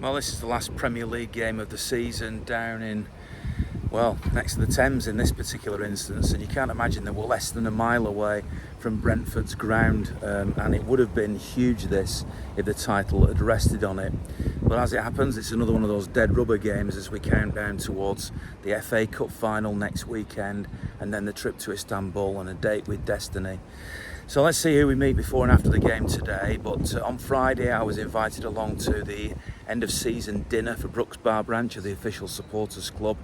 Well, this is the last Premier League game of the season down in, well, next to the Thames in this particular instance, and you can't imagine that we're less than a mile away from Brentford's ground, and it would have been huge this if the title had rested on it. But as it happens, it's another one of those dead rubber games as we count down towards the FA Cup final next weekend, and then the trip to Istanbul and a date with destiny. So let's see who we meet before and after the game today. But on Friday I was invited along to the end of season dinner for Brooks Bar branch of the official supporters club,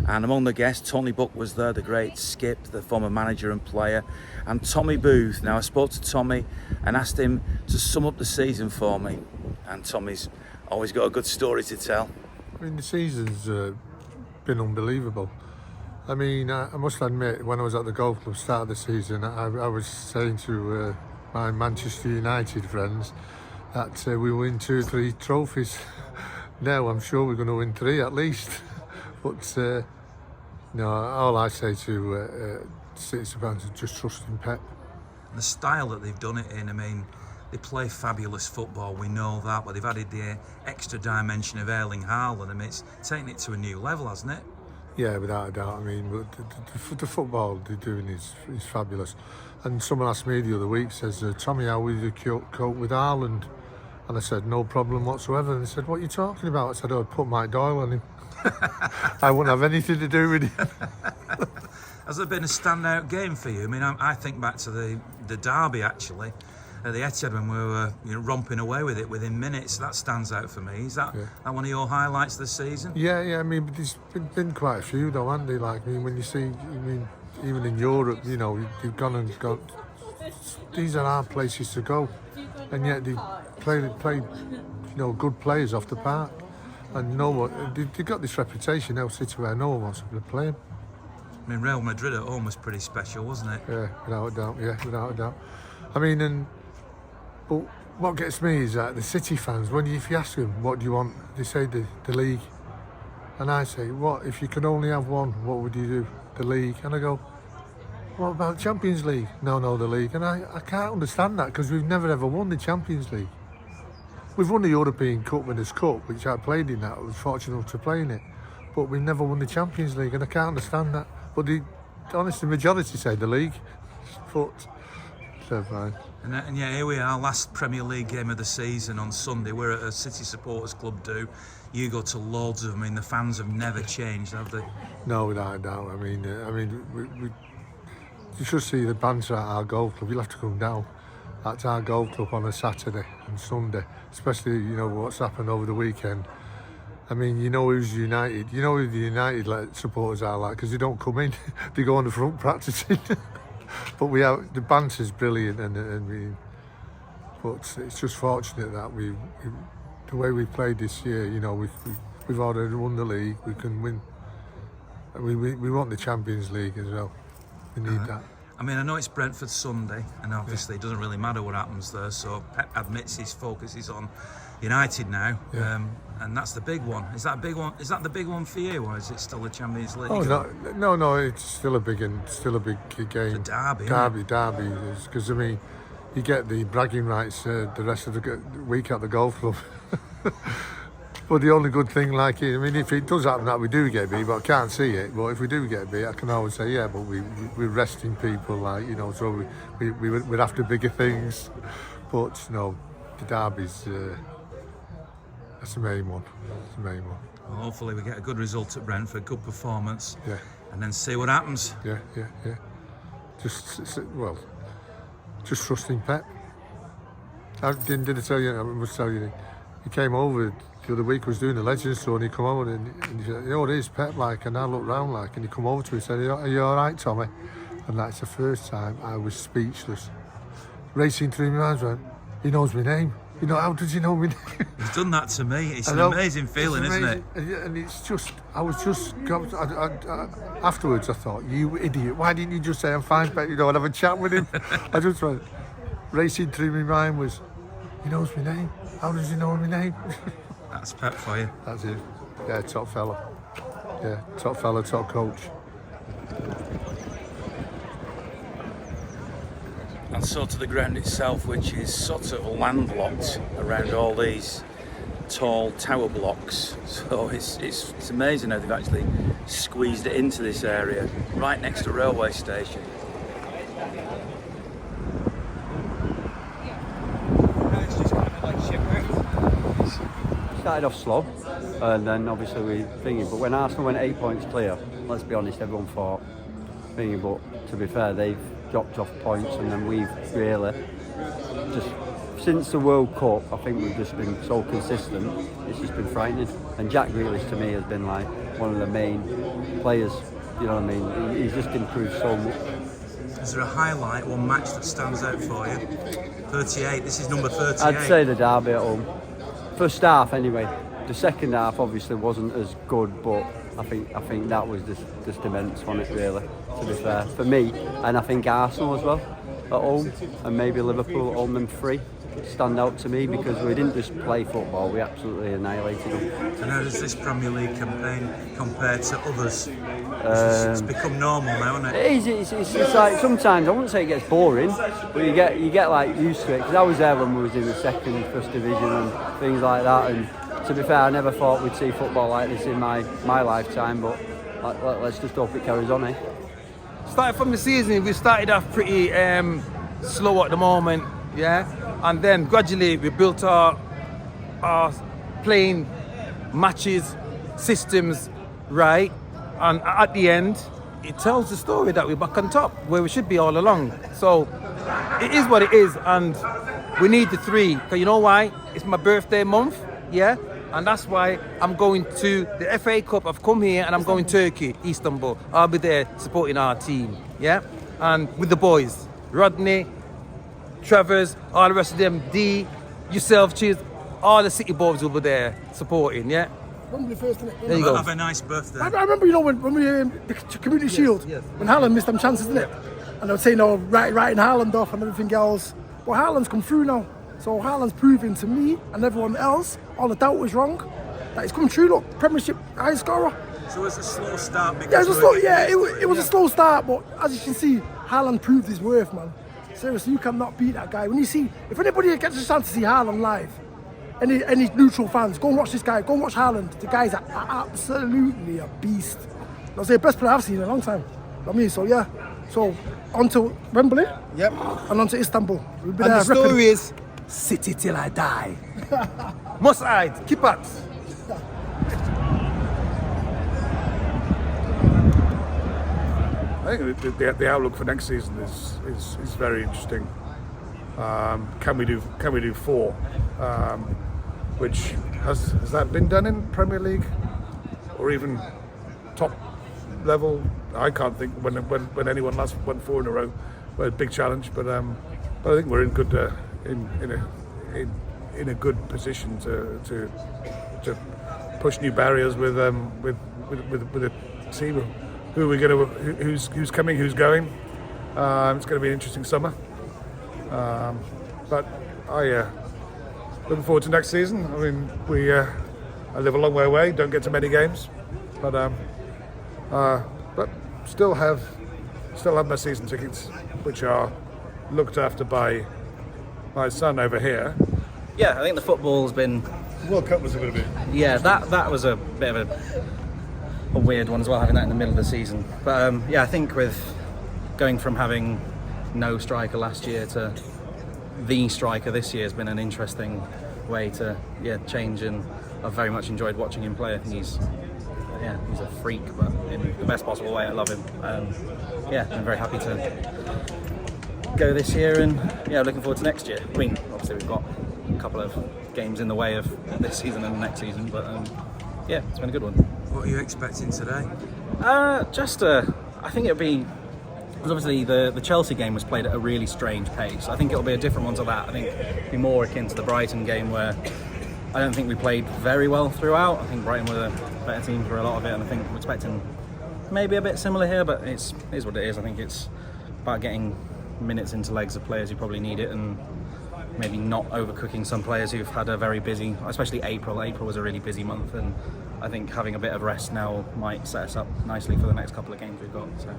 and among the guests Tony Buck was there, the great Skip, the former manager and player, and Tommy Booth. Now I spoke to Tommy and asked him to sum up the season for me, and Tommy's always got a good story to tell. I mean, the season's been unbelievable. I mean, I must admit, when I was at the golf club start of the season, I was saying to my Manchester United friends that we win 2 or 3 trophies. Now I'm sure we're going to win 3 at least. But no, all I say to City fans is just trust in Pep. The style that they've done it in, I mean, they play fabulous football, we know that, but they've added the extra dimension of Erling Haaland. I mean, it's taken it to a new level, hasn't it? Yeah, without a doubt. I mean, the football they're doing is fabulous. And someone asked me the other week, says, Tommy, how will you cope with Haaland? And I said, no problem whatsoever. And they said, what are you talking about? I said, I'd put Mike Doyle on him. I wouldn't have anything to do with him. Has there been a standout game for you? I mean, I think back to the derby, actually, at the Etihad, when we were romping away with it within minutes. That stands out for me. Is that one of your highlights of the season? Yeah. I mean, but there's been quite a few, though, haven't they? Like, I mean, when you see, I mean, even in Europe, you've gone and got. These are our places to go, and yet they've played, good players off the park, and they've got this reputation now, City, where no one wants to play them. I mean, Real Madrid at home was pretty special, wasn't it? Yeah, without a doubt. I mean, but what gets me is that the City fans, if you ask them what do you want, they say the league, and I say, what if you could only have one? What would you do? The league? And I go, what about Champions League? No, the league. And I can't understand that, because we've never ever won the Champions League. We've won the European Cup, Winners' Cup, which I played in that. I was fortunate enough to play in it, but we've never won the Champions League, and I can't understand that. But the majority say the league. But so fine. And yeah, here we are, last Premier League game of the season on Sunday. We're at a City Supporters Club do. You go to loads of them. I mean, the fans have never changed, have they? No, without a doubt. I mean, you should see the banter at our golf club. You'll have to come down. That's our golf club on a Saturday and Sunday, especially what's happened over the weekend. I mean, who's United. You know who the United supporters are like, because they don't come in. They go on the front practicing. But the banter's brilliant, but it's just fortunate that the way we played this year, we've already won the league. We can win. We want the Champions League as well. We need that. I mean, I know it's Brentford Sunday, and obviously it doesn't really matter what happens there. So Pep admits his focus is on United now, and that's the big one. Is that a big one? Is that the big one for you, or is it still the Champions League? Oh no, it's still a big game. It's a derby. Derby, because I mean, you get the bragging rights the rest of the week at the golf club. But the only good thing, if it does happen that we do get beat, but I can't see it. But if we do get beat, I can always say, yeah, but we're resting people, so we're after bigger things. But no, the derby's. That's the main one. Well, hopefully we get a good result at Brentford, good performance, and then see what happens. Yeah. Just trusting Pep. Did I tell you? I must tell you. He came over the other week. Was doing the Legends tour, and he come over and he said, it is Pep and I looked round and he come over to me and said, are you all right, Tommy? And that's the first time I was speechless. Racing through my mind, went, he knows my name. How does he know me? He's done that to me. It's an amazing feeling, isn't it? And it's just, afterwards I thought, you idiot, why didn't you just say I'm fine, but and have a chat with him? I just went, racing through my mind was, he knows my name. How does he know my name? That's Pep for you. That's it. Yeah, top fella. Yeah, top fella, top coach. And so to the ground itself, which is sort of landlocked around all these tall tower blocks. So it's amazing how they've actually squeezed it into this area, right next to a railway station. Started off slow, and then obviously we thinking. But when Arsenal went 8 points clear, let's be honest, everyone thought thinking. But to be fair, they've dropped off points, and then we've really just since the World Cup, I think we've just been so consistent. It's just been frightening. And Jack Grealish to me has been like one of the main players. You know what I mean? He's just improved so much. Is there a highlight, one match that stands out for you? 38. This is number 38. I'd say the derby at home. First half anyway. The second half obviously wasn't as good, but I think that was just immense on it really, to be fair. For me, and I think Arsenal as well at home, and maybe Liverpool at home, them three stand out to me because we didn't just play football, we absolutely annihilated them. And how does this Premier League campaign compare to others? It's become normal now, isn't it? It is. It's like sometimes I wouldn't say it gets boring, but you get like used to it. Because I was there when we was in the first division and things like that. And to be fair, I never thought we'd see football like this in my lifetime. But let's just hope it carries on, eh? Started from the season, we started off pretty slow at the moment, yeah, and then gradually we built our playing matches, systems right, and at the end it tells the story that we're back on top where we should be all along. So it is what it is, and we need the three, because you know why? It's my birthday month, yeah, and that's why I'm going to the FA Cup. I've come here and I'm going Turkey, Istanbul. I'll be there supporting our team, yeah, and with the boys, Rodney, Travers, all the rest of them, D, yourself, Cheers, all the City boys will be there supporting, yeah. Wembley first, innit? There you go. Have a nice birthday. I remember, you know, when we the Community Shield, when Haaland missed them chances, didn't it? And they would say, no, writing Haaland off and everything else. But Haaland's come through now. So Haaland's proving to me and everyone else, all the doubt was wrong. That it's come true, look, Premiership high scorer. So it was a slow start. Yeah, it was a slow start, but as you can see, Haaland proved his worth, man. Seriously, you cannot beat that guy. When you see, if anybody gets a chance to see Haaland live, any neutral fans, go and watch this guy, go and watch Haaland. The guy's absolutely a beast. I was the best player I've seen in a long time. You know what I mean? So yeah, so on to Wembley, Yep. and on to Istanbul. We'll be And there the story repping. is City till I die. Must hide, keep at. I think the outlook for next season is very interesting. Can we do 4? Which has that been done in Premier League or even top level? I can't think when anyone last won 4 in a row. Well, a big challenge, but I think we're in good in a good position to push new barriers with a team. Who are we going to? Who's coming? Who's going? It's going to be an interesting summer. But looking forward to next season. I mean, I live a long way away. Don't get to many games, but still have my season tickets, which are looked after by my son over here. Yeah, I think the football's been. The World Cup was a bit of it. Yeah, that was a bit of a weird one as well, having that in the middle of the season. But yeah, I think with going from having no striker last year to the striker this year has been an interesting way to change, and I've very much enjoyed watching him play. I think he's a freak, but in the best possible way. I love him. I'm very happy to go this year, and looking forward to next year. I mean, obviously we've got a couple of games in the way of this season and the next season, but it's been a good one. What are you expecting today? I think it'll be, because obviously the Chelsea game was played at a really strange pace. I think it'll be a different one to that. I think it'll be more akin to the Brighton game, where I don't think we played very well throughout. I think Brighton were a better team for a lot of it, and I think we're expecting maybe a bit similar here, but it is what it is. I think it's about getting minutes into legs of players who probably need it, and maybe not overcooking some players who've had a very busy, especially April. April was a really busy month, and I think having a bit of rest now might set us up nicely for the next couple of games we've got. So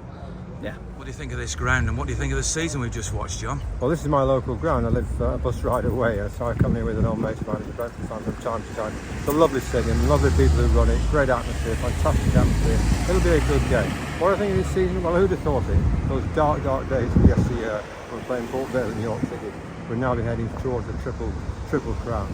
yeah. What do you think of this ground, and what do you think of the season we've just watched, John? Well, this is my local ground. I live a bus ride away, so I come here with an old mate of mine who's a Brentford fan from time to time. It's a lovely stadium, lovely people who run it, great atmosphere, fantastic atmosphere. It'll be a good game. What I think of this season, well, who'd have thought it? Those dark days of yesteryear, we were playing Port Vale in York City. We're now heading towards the triple crown.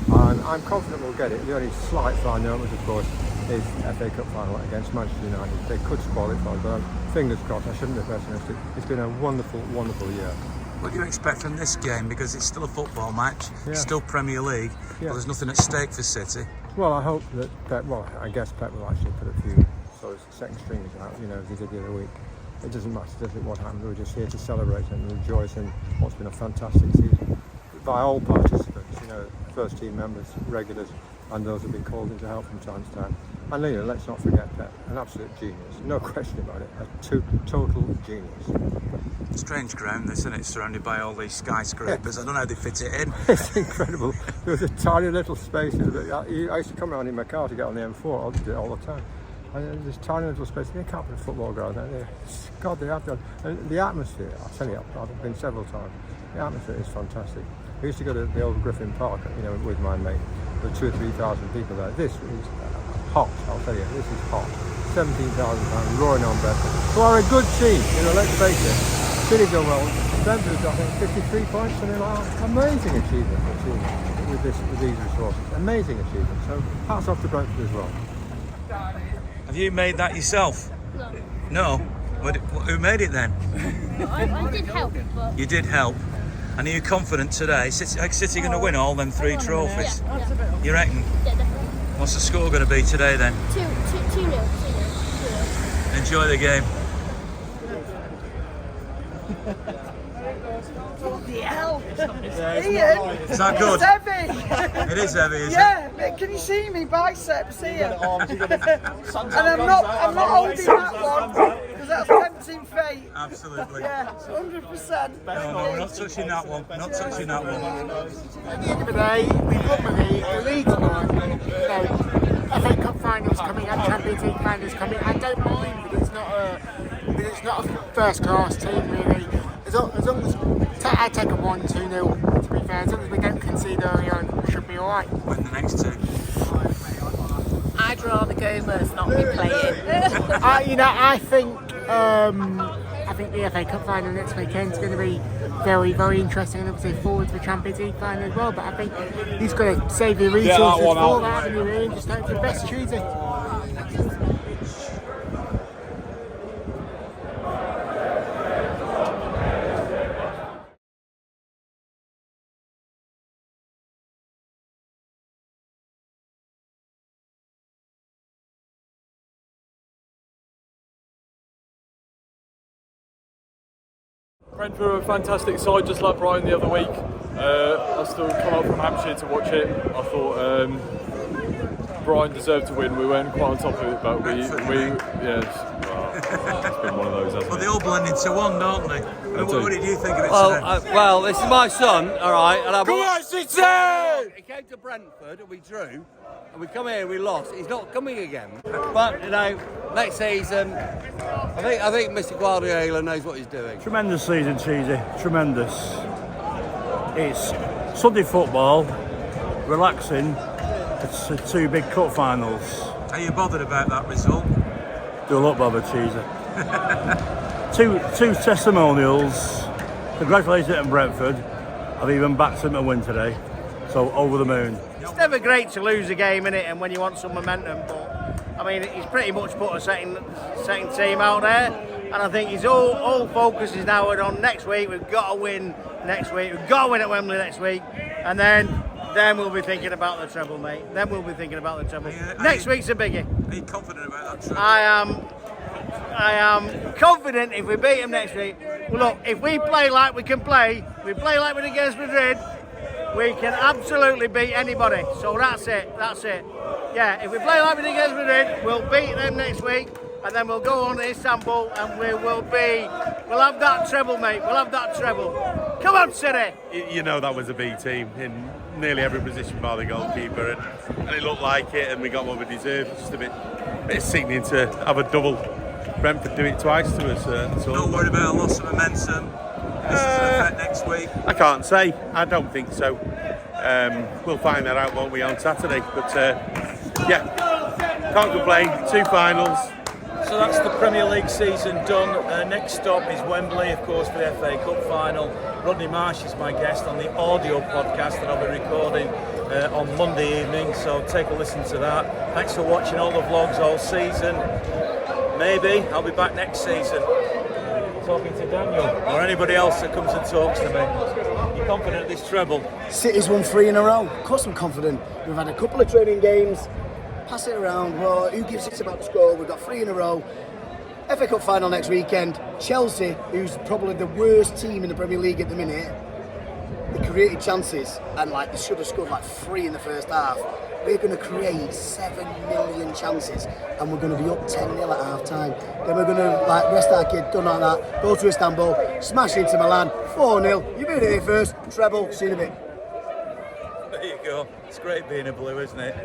And I'm confident we'll get it. The only slight fly note, of course, is FA Cup final against Manchester United. They could qualify, but fingers crossed. I shouldn't be pessimistic. It's been a wonderful, wonderful year. What do you expect from this game? Because it's still a football match, Yeah. still Premier League, but there's nothing at stake for City. Well, I hope that Pep, well, I guess Pep will actually put a few sort of second stringers out, as he did the other week. It doesn't matter, does it, what happens? We're just here to celebrate and rejoice in what's been a fantastic season by all participants, first team members, regulars, and those who've been called in to help from time to time. And let's not forget Pep, an absolute genius, no question about it, a total genius. Strange ground, isn't it? Surrounded by all these skyscrapers. I don't know how they fit it in. It's incredible. There was a tiny little space. I used to come around in my car to get on the M4. I did it all the time. And there's this tiny little space. They can't put a football ground out there. God, they have done. And the atmosphere, I'll tell you, I've been several times. The atmosphere is fantastic. I used to go to the old Griffin Park, with my mate. There were 2,000 or 3,000 people there. This is hot, I'll tell you. This is hot. £17,000 roaring on Brentford. Who are a good team, let's face it. City go well. Brentford got 53 points, something like that. Amazing achievement with these resources. Amazing achievement. So hats off to Brentford as well. Have you made that yourself? No. Who made it then? I did help, but... You did help. And are you confident today? City going to win all them 3 trophies? Yeah. You reckon? Yeah, definitely. What's the score going to be today then? 2-0. Enjoy the game. Is that good? It's heavy. It is heavy, isn't it? Yeah, can you see me biceps here? And I'm not holding that one because that's tempting fate. Absolutely. Yeah, 100%. No, we're not touching that one. Not touching that one. At the end of the day, we've got the league's on. FA Cup finals coming up, Champions League finals coming. I don't mind, but it's not a first class team really. As long as I take a 1-2-0, to be fair, as long as we don't concede early on, we should be alright. Win the next 2. I'd rather Gomez not be playing. I think the FA Cup final next weekend is going to be very, very interesting, and obviously forward to the Champions League final as well. But I think he's got to save the resources for that, haven't you, really? Just hope for the best Tuesday. Brentford are a fantastic side, just like Brian the other week. I still come up from Hampshire to watch it. I thought Brian deserved to win. We weren't quite on top of it, but it's been one of those, hasn't it? Well, they all blend into one, don't they? What did you think of it today? Well, this is my son, all right. And Come on, City! He came to Brentford and we drew, and we come here and we lost. He's not coming again. But next season, I think Mr. Guardiola knows what he's doing. Tremendous season, Cheesy. Tremendous. It's Sunday football, relaxing. It's 2 big cup finals. Are you bothered about that result? Do a lot, Bobber, Cheesy. two testimonials. Congratulations to Brentford. I've even backed them to win today. So over the moon. It's never great to lose a game, innit? And when you want some momentum, but I mean, he's pretty much put a second team out there, and I think his all focus is now on next week. We've got to win next week. We've got to win at Wembley next week, and then we'll be thinking about the treble, mate. Then we'll be thinking about the treble. Next week's a biggie. Are you confident about that treble? I am confident if we beat him next week. Well, look, if we play like we can play, we play like we did against Madrid, we can absolutely beat anybody. So that's it. Yeah, if we play like we did against Madrid, we'll beat them next week, and then we'll go on to Istanbul, and we'll have that treble, mate. We'll have that treble. Come on, City. You know that was a big team in nearly every position by the goalkeeper, and it looked like it, and we got what we deserved. It's just a bit sickening to have a double Brentford do it twice to us. So Not worried about a loss of momentum. This is an effect next week. I can't say. I don't think so. We'll find that out, won't we, on Saturday? But yeah, can't complain. 2 finals. So that's the Premier League season done. Next stop is Wembley, of course, for the FA Cup final. Rodney Marsh is my guest on the audio podcast that I'll be recording on Monday evening, so take a listen to that. Thanks for watching all the vlogs all season. Maybe I'll be back next season talking to Daniel or anybody else that comes and talks to me. You confident of this treble? City's won 3 in a row. Of course I'm confident. We've had a couple of training games. Pass it around. Well, who gives it's about the score? We've got 3 in a row. FA Cup final next weekend. Chelsea, who's probably the worst team in the Premier League at the minute, they created chances and they should have scored 3 in the first half. We're going to create 7 million chances and we're going to be up 10-0 at half time. Then we're going to rest our kid, done like that, go to Istanbul, smash into Milan, 4-0. You made it here first, treble, see you in a bit. There you go. It's great being a Blue, isn't it?